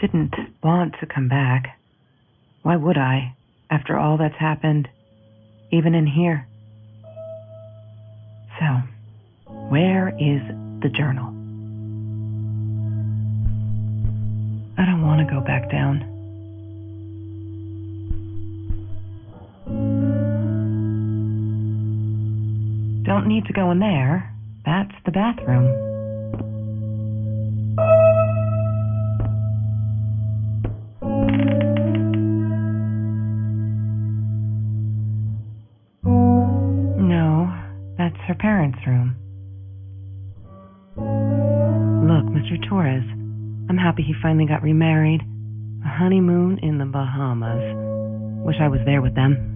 didn't want to come back. Why would I, after all that's happened, even in here? So, where is the journal? I don't want to go back down. Don't need to go in there. That's the bathroom. No, that's her parents' room. Look, Mr. Torres, I'm happy he finally got remarried. A honeymoon in the Bahamas. Wish I was there with them.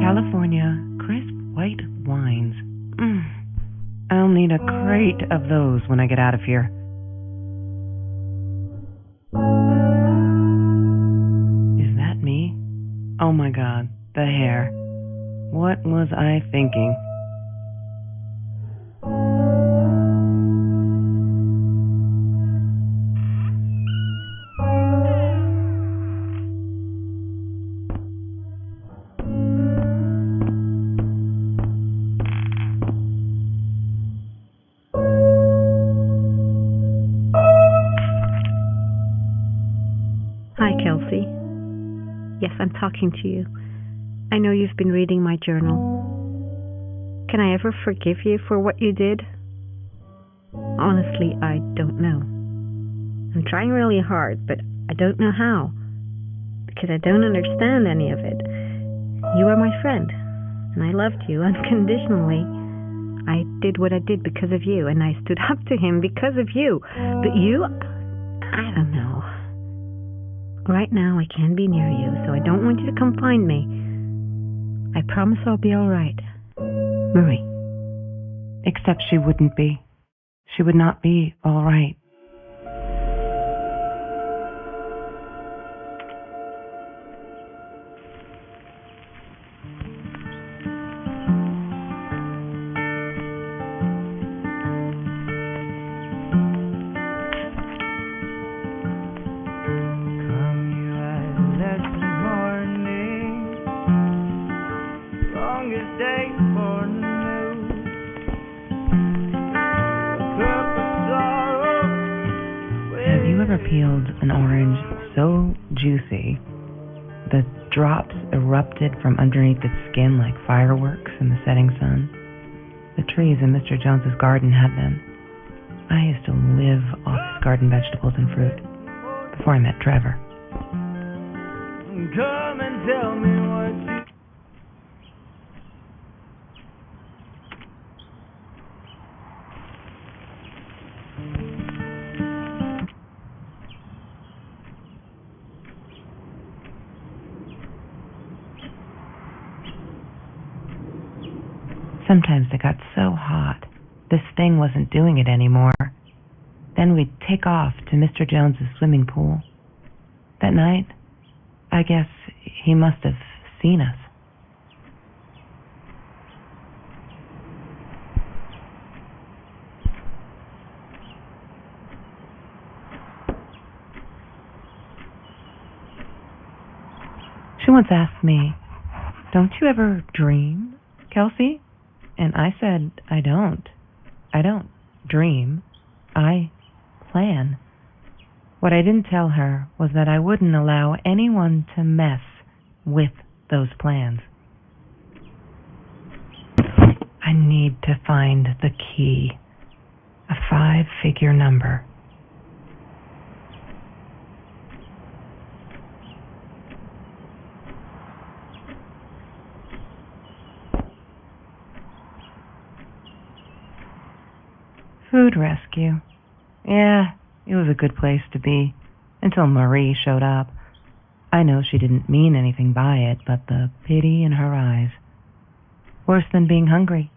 California, crisp white wines. I'll need a crate of those when I get out of here. Is that me? Oh my God, the hair. What was I thinking? Hi, Kelsey. Yes, I'm talking to you. I know you've been reading my journal. Can I ever forgive you for what you did? Honestly, I don't know. I'm trying really hard, but I don't know how. Because I don't understand any of it. You are my friend, and I loved you unconditionally. I did what I did because of you, and I stood up to him because of you. But you, I don't know. Right now, I can't be near you, so I don't want you to come find me. I promise I'll be all right. Marie. Except she wouldn't be. She would not be all right. Have you ever peeled an orange so juicy the drops erupted from underneath its skin like fireworks in the setting sun? The trees in Mr. Jones's garden had them. I used to live off his garden vegetables and fruit before I met Trevor. Come and tell me what you... Sometimes it got so hot, this thing wasn't doing it anymore. Then we'd take off to Mr. Jones's swimming pool. That night, I guess he must have seen us. She once asked me, "Don't you ever dream, Kelsey?" And I said, I don't dream. I plan. What I didn't tell her was that I wouldn't allow anyone to mess with those plans. I need to find the key, a 5-figure number. Food rescue. Yeah, it was a good place to be, until Marie showed up. I know she didn't mean anything by it, but the pity in her eyes. Worse than being hungry.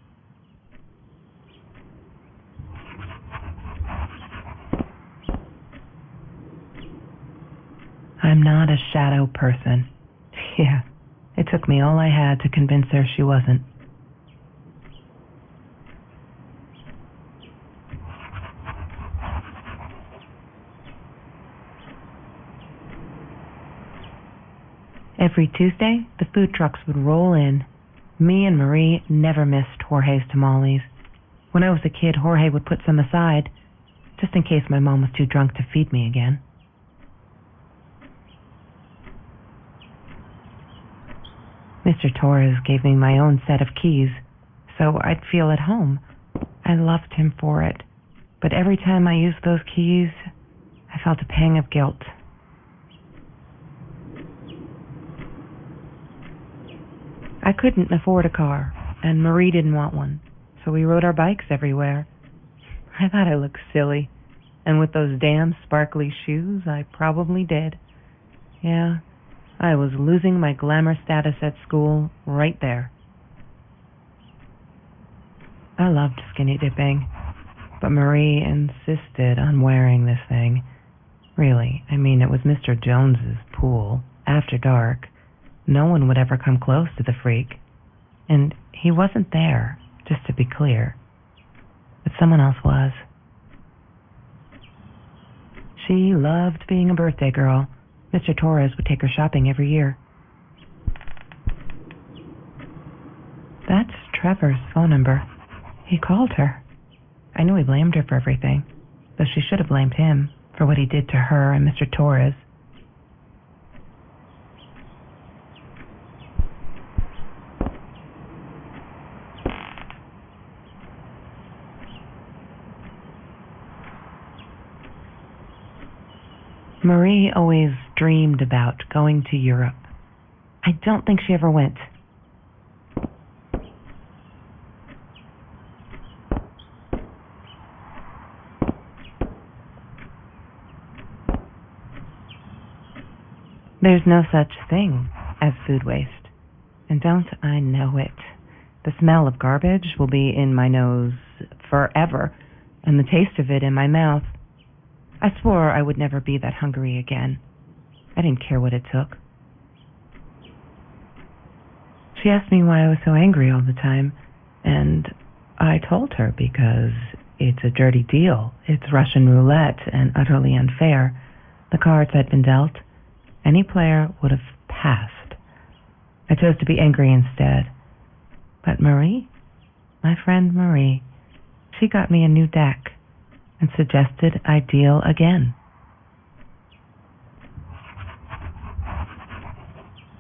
I'm not a shadow person. Yeah, it took me all I had to convince her she wasn't. Every Tuesday, the food trucks would roll in. Me and Marie never missed Jorge's tamales. When I was a kid, Jorge would put some aside, just in case my mom was too drunk to feed me again. Mr. Torres gave me my own set of keys, so I'd feel at home. I loved him for it, but every time I used those keys, I felt a pang of guilt. I couldn't afford a car, and Marie didn't want one, so we rode our bikes everywhere. I thought I looked silly, and with those damn sparkly shoes, I probably did. Yeah, I was losing my glamour status at school right there. I loved skinny dipping, but Marie insisted on wearing this thing. Really, I mean, it was Mr. Jones's pool, after dark. No one would ever come close to the freak. And he wasn't there, just to be clear. But someone else was. She loved being a birthday girl. Mr. Torres would take her shopping every year. That's Trevor's phone number. He called her. I knew he blamed her for everything, though she should have blamed him for what he did to her and Mr. Torres. Marie always dreamed about going to Europe. I don't think she ever went. There's no such thing as food waste. And don't I know it? The smell of garbage will be in my nose forever, and the taste of it in my mouth. I swore I would never be that hungry again. I didn't care what it took. She asked me why I was so angry all the time, and I told her because it's a dirty deal. It's Russian roulette and utterly unfair. The cards had been dealt. Any player would have passed. I chose to be angry instead. But Marie, my friend Marie, she got me a new deck and suggested I deal again.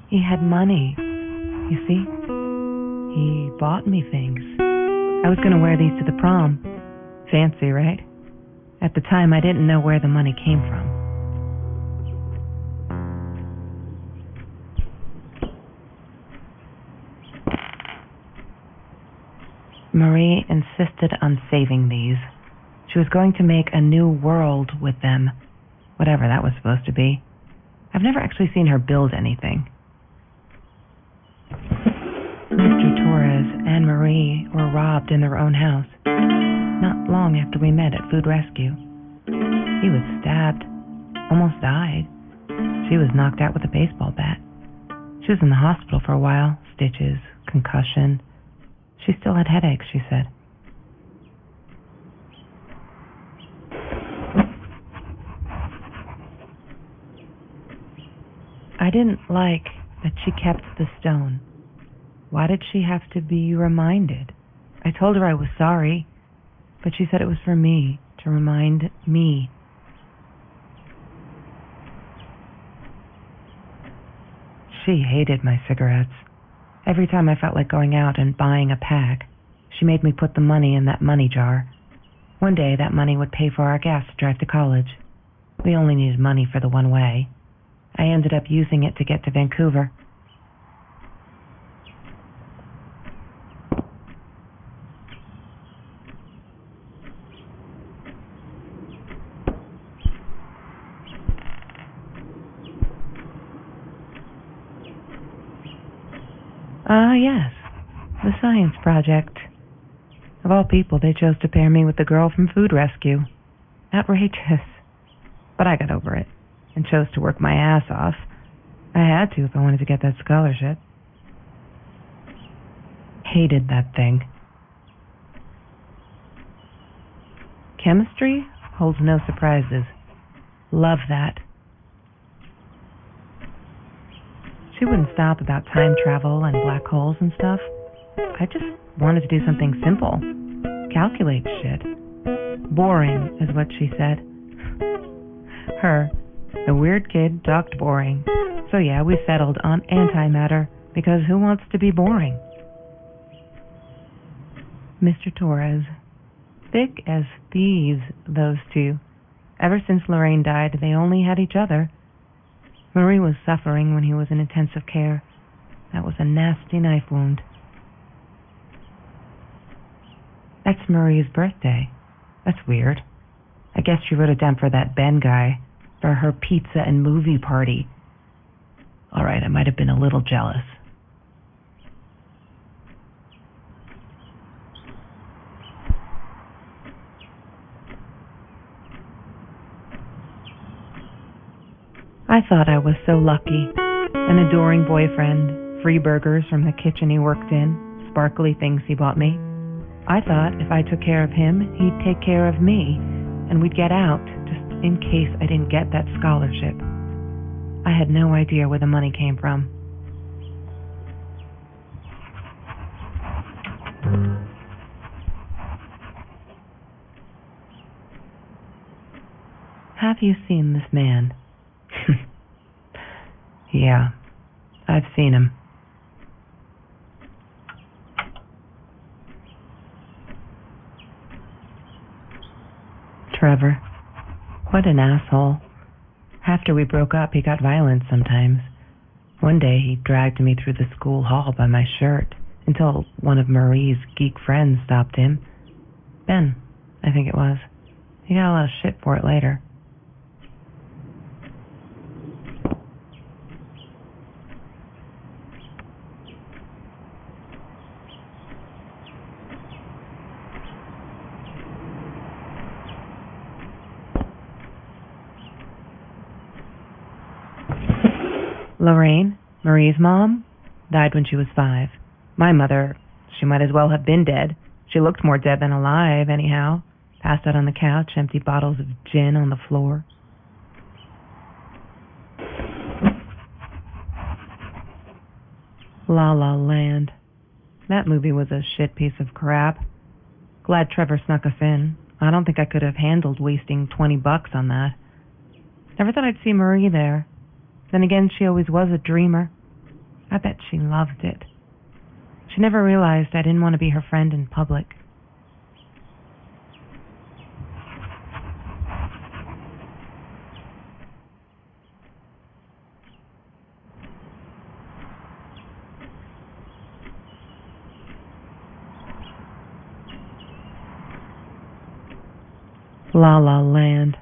He had money, you see. He bought me things. I was going to wear these to the prom. Fancy, right? At the time, I didn't know where the money came from. Marie insisted on saving these. She was going to make a new world with them, whatever that was supposed to be. I've never actually seen her build anything. Mr. Torres and Marie were robbed in their own house, not long after we met at Food Rescue. He was stabbed, almost died. She was knocked out with a baseball bat. She was in the hospital for a while, stitches, concussion. She still had headaches, she said. I didn't like that she kept the stone. Why did she have to be reminded? I told her I was sorry, but she said it was for me, to remind me. She hated my cigarettes. Every time I felt like going out and buying a pack, she made me put the money in that money jar. One day, that money would pay for our gas to drive to college. We only needed money for the one way. I ended up using it to get to Vancouver. Yes. The science project. Of all people, they chose to pair me with the girl from Food Rescue. Outrageous. But I got over it and chose to work my ass off. I had to if I wanted to get that scholarship. Hated that thing. Chemistry holds no surprises. Love that. She wouldn't stop about time travel and black holes and stuff. I just wanted to do something simple. Calculate shit. Boring is what she said. Her, the weird kid, talked boring. So yeah, we settled on antimatter, because who wants to be boring? Mr. Torres. Thick as thieves, those two. Ever since Lorraine died, they only had each other. Marie was suffering when he was in intensive care. That was a nasty knife wound. That's Marie's birthday. That's weird. I guess she wrote it down for that Ben guy, for her pizza and movie party. All right, I might have been a little jealous. I thought I was so lucky. An adoring boyfriend, free burgers from the kitchen he worked in, sparkly things he bought me. I thought if I took care of him, he'd take care of me, and we'd get out, just in case I didn't get that scholarship. I had no idea where the money came from. Have you seen this man? Yeah, I've seen him. Trevor. What an asshole. After we broke up, he got violent sometimes. One day, he dragged me through the school hall by my shirt until one of Marie's geek friends stopped him. Ben, I think it was. He got a lot of shit for it later. Lorraine, Marie's mom, died when she was 5. My mother, she might as well have been dead. She looked more dead than alive, anyhow. Passed out on the couch, empty bottles of gin on the floor. La La Land. That movie was a shit piece of crap. Glad Trevor snuck us in. I don't think I could have handled wasting $20 on that. Never thought I'd see Marie there. Then again, she always was a dreamer. I bet she loved it. She never realized I didn't want to be her friend in public. La La Land.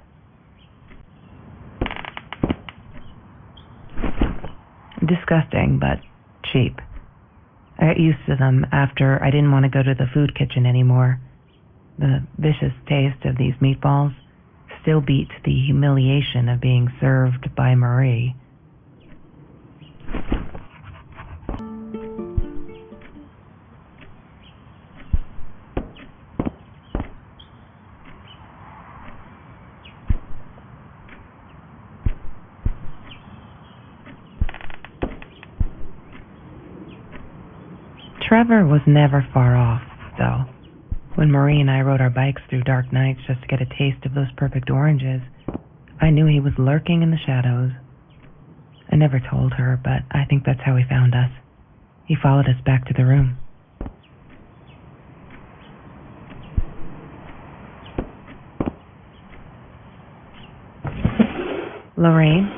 Disgusting, but cheap. I got used to them after I didn't want to go to the food kitchen anymore. The vicious taste of these meatballs still beat the humiliation of being served by Marie. Trevor was never far off, though. When Marie and I rode our bikes through dark nights just to get a taste of those perfect oranges, I knew he was lurking in the shadows. I never told her, but I think that's how he found us. He followed us back to the room. Lorraine?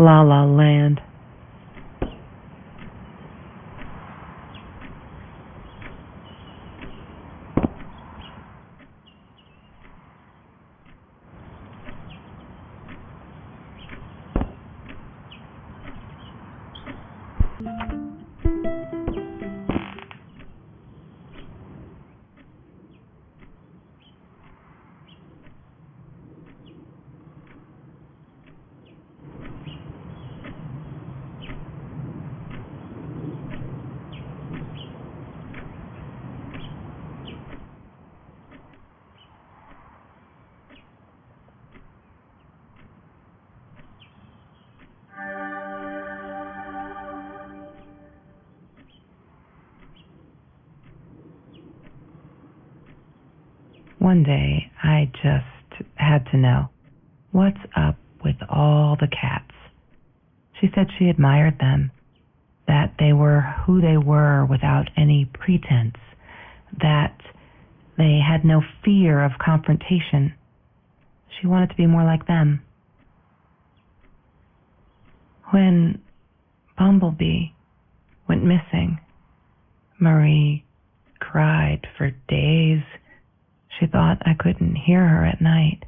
La La Land. One day, I just had to know, what's up with all the cats? She said she admired them, that they were who they were without any pretense, that they had no fear of confrontation. She wanted to be more like them. When Bumblebee went missing, Marie cried for days. She thought I couldn't hear her at night.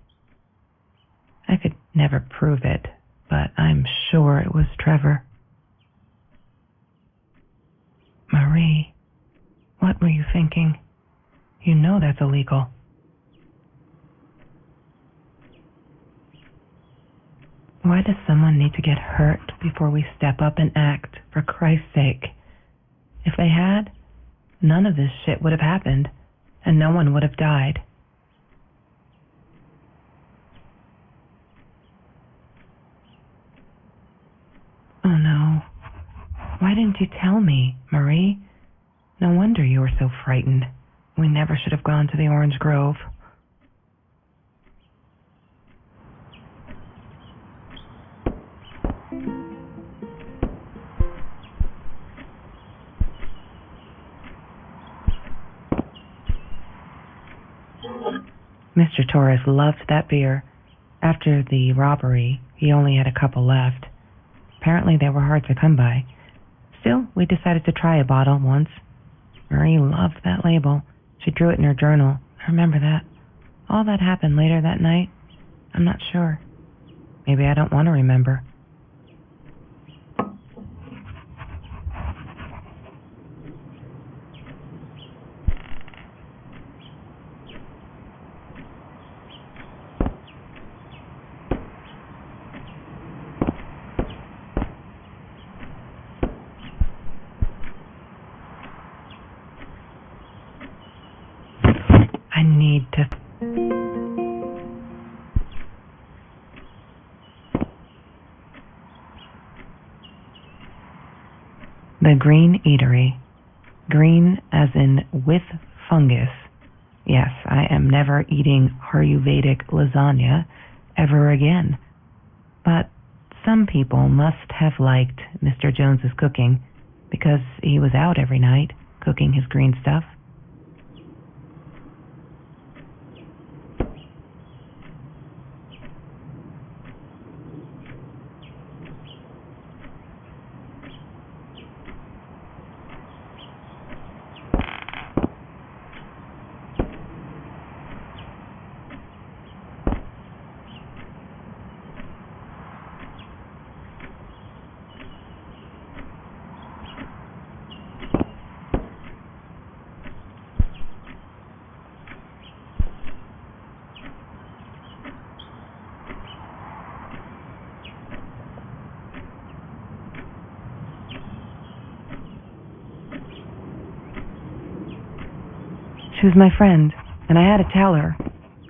I could never prove it, but I'm sure it was Trevor. Marie, what were you thinking? You know that's illegal. Why does someone need to get hurt before we step up and act, for Christ's sake? If they had, none of this shit would have happened, and no one would have died. Oh no. Why didn't you tell me, Marie? No wonder you were so frightened. We never should have gone to the orange grove. Mr. Torres loved that beer. After the robbery, he only had a couple left. Apparently they were hard to come by. Still, we decided to try a bottle once. Marie loved that label. She drew it in her journal. I remember that. All that happened later that night, I'm not sure. Maybe I don't want to remember. I need to... The Green Eatery. Green as in with fungus. Yes, I am never eating Ayurvedic lasagna ever again. But some people must have liked Mr. Jones's cooking because he was out every night cooking his green stuff. She was my friend, and I had to tell her.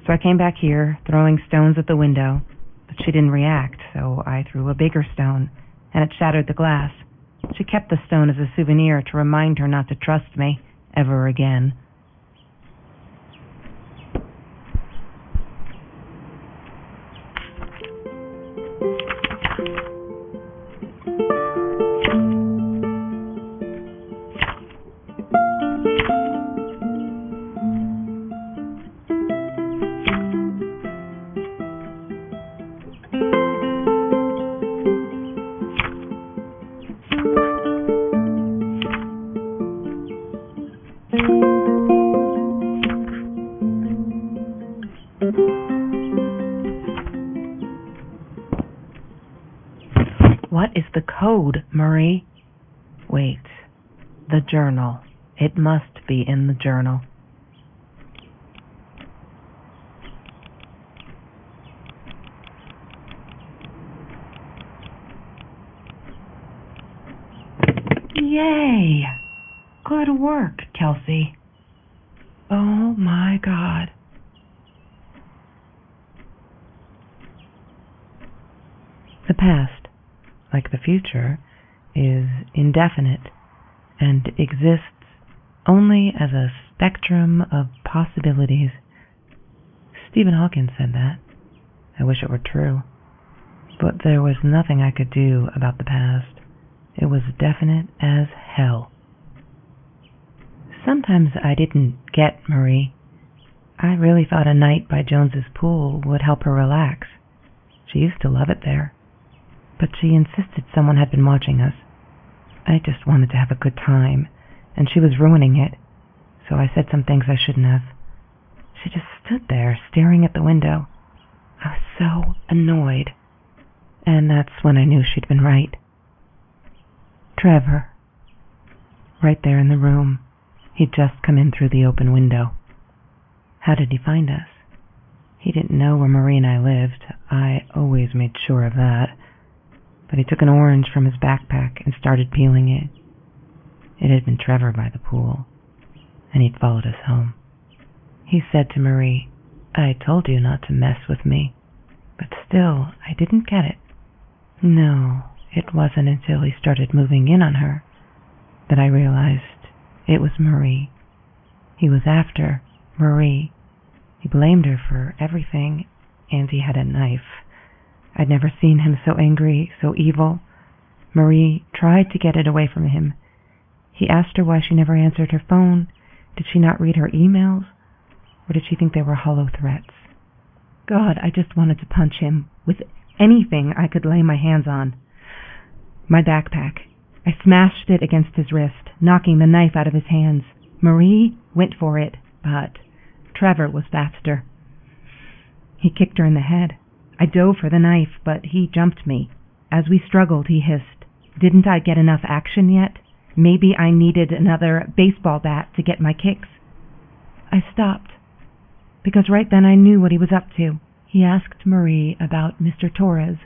So I came back here, throwing stones at the window, but she didn't react, so I threw a bigger stone, and it shattered the glass. She kept the stone as a souvenir to remind her not to trust me ever again. What is the code, Marie? Wait, the journal. It must be in the journal. Yay! Good work, Kelsey. Oh my God. The past, like the future, is indefinite and exists only as a spectrum of possibilities Stephen Hawking said that. I wish it were true. But there was nothing I could do about the past. It was definite as hell. Sometimes I didn't get Marie. I really thought a night by Jones's pool would help her relax. She used to love it there. But she insisted someone had been watching us. I just wanted to have a good time, and she was ruining it, so I said some things I shouldn't have. She just stood there, staring at the window. I was so annoyed, and that's when I knew she'd been right. Trevor. Right there in the room. He'd just come in through the open window. How did he find us? He didn't know where Marie and I lived. I always made sure of that. But he took an orange from his backpack and started peeling it. It had been Trevor by the pool, and he'd followed us home. He said to Marie, "I told you not to mess with me." But still, I didn't get it. No, it wasn't until he started moving in on her that I realized it was Marie. He was after Marie. He blamed her for everything, and he had a knife. I'd never seen him so angry, so evil. Marie tried to get it away from him. He asked her why she never answered her phone. Did she not read her emails? Or did she think they were hollow threats? God, I just wanted to punch him with anything I could lay my hands on. My backpack. I smashed it against his wrist, knocking the knife out of his hands. Marie went for it, but Trevor was faster. He kicked her in the head. I dove for the knife, but he jumped me. As we struggled, he hissed, "Didn't I get enough action yet? Maybe I needed another baseball bat to get my kicks." I stopped, because right then I knew what he was up to. He asked Marie about Mr. Torres.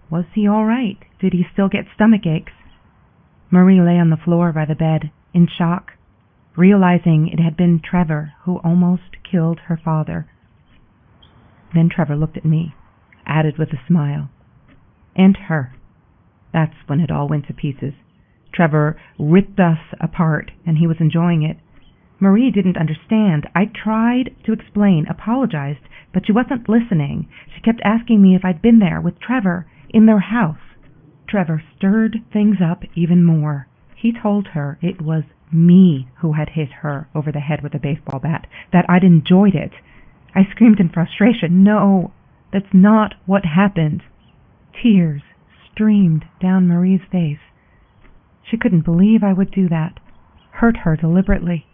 Was he all right? Did he still get stomach aches? Marie lay on the floor by the bed, in shock, realizing it had been Trevor who almost killed her father. Then Trevor looked at me, added with a smile, "And her." That's when it all went to pieces. Trevor ripped us apart, and he was enjoying it. Marie didn't understand. I tried to explain, apologized, but she wasn't listening. She kept asking me if I'd been there with Trevor in their house. Trevor stirred things up even more. He told her it was me who had hit her over the head with a baseball bat, that I'd enjoyed it. I screamed in frustration, "No, that's not what happened." Tears streamed down Marie's face. She couldn't believe I would do that, hurt her deliberately.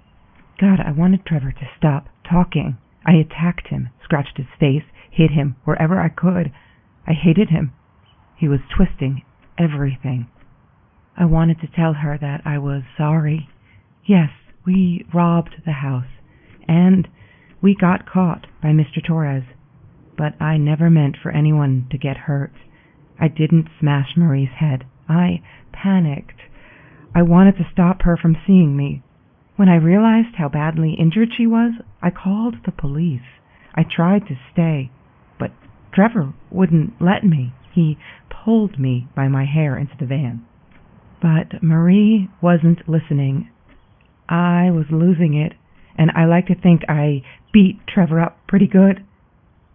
God, I wanted Trevor to stop talking. I attacked him, scratched his face, hit him wherever I could. I hated him. He was twisting everything. I wanted to tell her that I was sorry. Yes, we robbed the house, and we got caught by Mr. Torres. But I never meant for anyone to get hurt. I didn't smash Marie's head. I panicked. I wanted to stop her from seeing me. When I realized how badly injured she was, I called the police. I tried to stay, but Trevor wouldn't let me. He pulled me by my hair into the van. But Marie wasn't listening. I was losing it, and I like to think I beat Trevor up pretty good.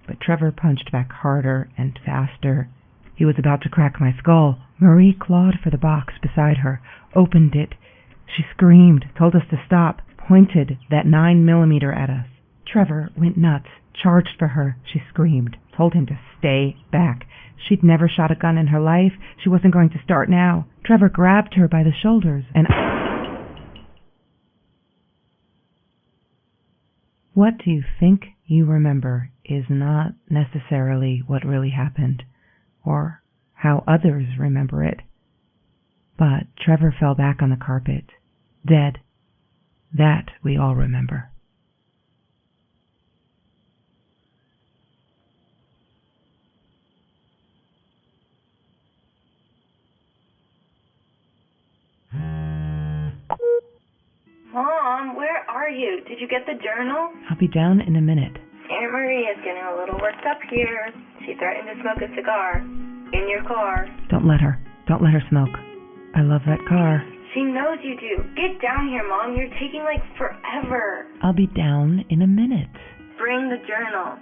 But Trevor punched back harder and faster. He was about to crack my skull. Marie clawed for the box beside her, opened it. She screamed, told us to stop, pointed that 9mm at us. Trevor went nuts, charged for her. She screamed, told him to stay back. She'd never shot a gun in her life. She wasn't going to start now. Trevor grabbed her by the shoulders and... What you think you remember is not necessarily what really happened, or how others remember it. But Trevor fell back on the carpet, dead. That we all remember. Mom, where are you? Did you get the journal? I'll be down in a minute. Aunt Marie is getting a little worked up here. She threatened to smoke a cigar. In your car. Don't let her. Don't let her smoke. I love that car. She knows you do. Get down here, Mom. You're taking like forever. I'll be down in a minute. Bring the journal.